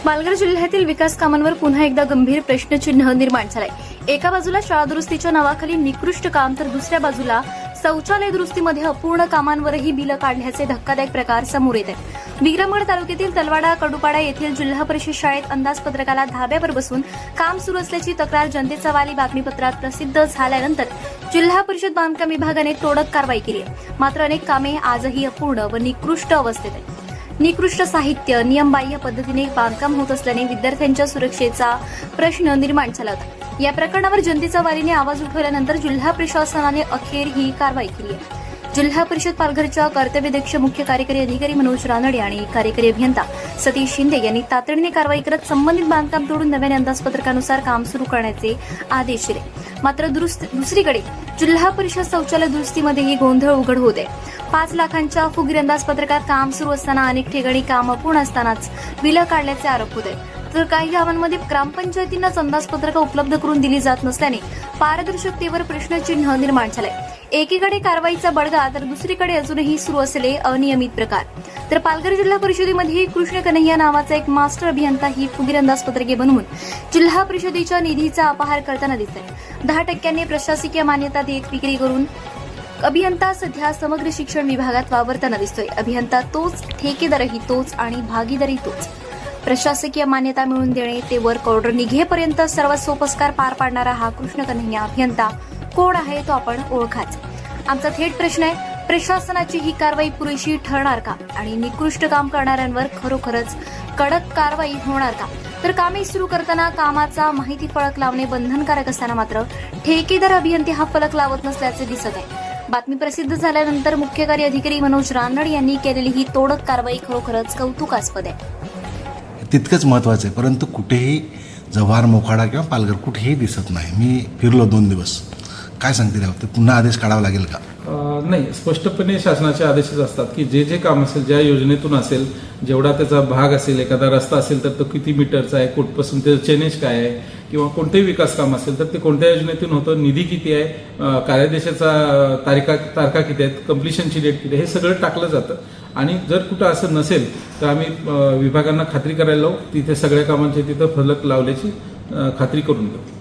पालघर जिल्ह्यातील विकास कामांवर पुन्हा एकदा गंभीर प्रश्नचिन्ह निर्माण झालंय। एका बाजूला शाळा दुरुस्तीच्या नावाखाली निकृष्ट काम, तर दुसऱ्या बाजूला शौचालय दुरुस्तीमध्ये अपूर्ण कामांवरही बिलं काढल्याचे धक्कादायक प्रकार समोर येत आहेत। विक्रमगड तालुक्यातील तलवाडा कडुपाडा येथील जिल्हा परिषद शाळेत अंदाजपत्रकाला धाब्यावर बसून काम सुरू असल्याची तक्रार जनतेचा वाली बातमीपत्रात प्रसिद्ध झाल्यानंतर जिल्हा परिषद बांधकाम विभागाने तोडक कारवाई केली आहे। मात्र अनेक कामे आजही अपूर्ण व निकृष्ट अवस्थेत आहेत। निकृष्ट साहित्य, नियमबाह्य पद्धतीने बांधकाम होत असल्याने विद्यार्थ्यांच्या सुरक्षेचा प्रश्न निर्माण झाला होता। या प्रकरणावर जनतेचा वारीने आवाज उठवल्यानंतर जिल्हा प्रशासनाने अखेर ही कारवाई केली आहे। जिल्हा परिषद पालघरच्या कर्तव्यदक्ष मुख्य कार्यकारी अधिकारी मनोज रानडे आणि कार्यकारी अभियंता सतीश शिंदे यांनी तातडीने कारवाई करत संबंधित बांधकाम तोडून नव्याने अंदाजपत्रकानुसार काम सुरू करण्याचे आदेश दिले। मात्र दुसरीकडे जिल्हा परिषद शौचालय दुरुस्तीमध्येही गोंधळ उघड होत आहे। 5 लाखांच्या फुगीर अंदाजपत्रकात काम सुरू असताना अनेक ठिकाणी काम अपूर्ण असतानाच बिलं काढल्याचे आरोप होत आहेत। तर काही गावांमध्ये ग्रामपंचायतींनाच अंदाजपत्रक उपलब्ध करून दिली जात नसल्याने पारदर्शकतेवर प्रश्नचिन्ह निर्माण झालंय। एकीकडे कारवाईचा बडगा, तर दुसरीकडे अजूनही सुरू असलेले अनियमित प्रकार। तर पालघर जिल्हा परिषदेमध्ये कृष्ण कन्हैया नावाचा एक मास्टर अभियंता ही फुगीर अंदाजपत्रके बनवून जिल्हा परिषदेच्या निधीचा अपहार करताना दिसतोय। 10% प्रशासकीय मान्यता देत विक्री करून अभियंता सध्या समग्र शिक्षण विभागात वावरताना दिसतोय। अभियंता तोच, ठेकेदारही तोच आणि भागीदारी तोच। प्रशासकीय मान्यता मिळवून देणे ते वर्क ऑर्डर निघेपर्यंत सर्व सोपस्कार पार पाडणारा हा कृष्ण कन्हैया अभियंता कोण आहे तो आपण ओळखाच। आमचा थेट प्रश्न आहे, प्रशासनाची ही कारवाई पुरेशी ठरणार का? आणि निकृष्ट काम करणाऱ्यांवर खरोखरच कडक कारवाई होणार का? तर कामे सुरू करताना कामाचा माहिती फलक लावणे बंधनकारक असताना मात्र ठेकेदार अभियंते हा फलक लावत नसल्याचे दिसत आहे। बातमी प्रसिद्ध झाल्यानंतर मुख्य कार्य अधिकारी मनोज रानडे यांनी केलेली ही तोडक कारवाई खरोखरच कौतुकास्पद आहे। तितकंच महत्त्वाचं आहे, परंतु कुठेही जव्हार, मोखाडा किंवा पालघर कुठेही दिसत नाही। मी फिरलो 2 दिवस। काय सांगते त्यावर? पुन्हा आदेश काढावा लागेल का? नाही, स्पष्टपणे शासनाचे आदेशच असतात की जे काम असेल, ज्या योजनेतून असेल, जेवढा त्याचा भाग असेल, एखादा रस्ता असेल तर तो किती मीटरचा आहे, कुठपासून त्याचं चेनेज काय आहे, किंवा कोणतेही विकास काम असेल तर ते कोणत्या योजनेतून होतं, निधी किती आहे, कार्यादेशाचा तारखा किती आहेत, कम्प्लिशनची डेट किती आहे, हे सगळं टाकलं जातं। आणि जर कुठं असं नसेल तर आम्ही विभागांना खात्री करायला लावू, तिथे सगळ्या कामांचे तिथं फलक लावल्याची खात्री करून देऊ।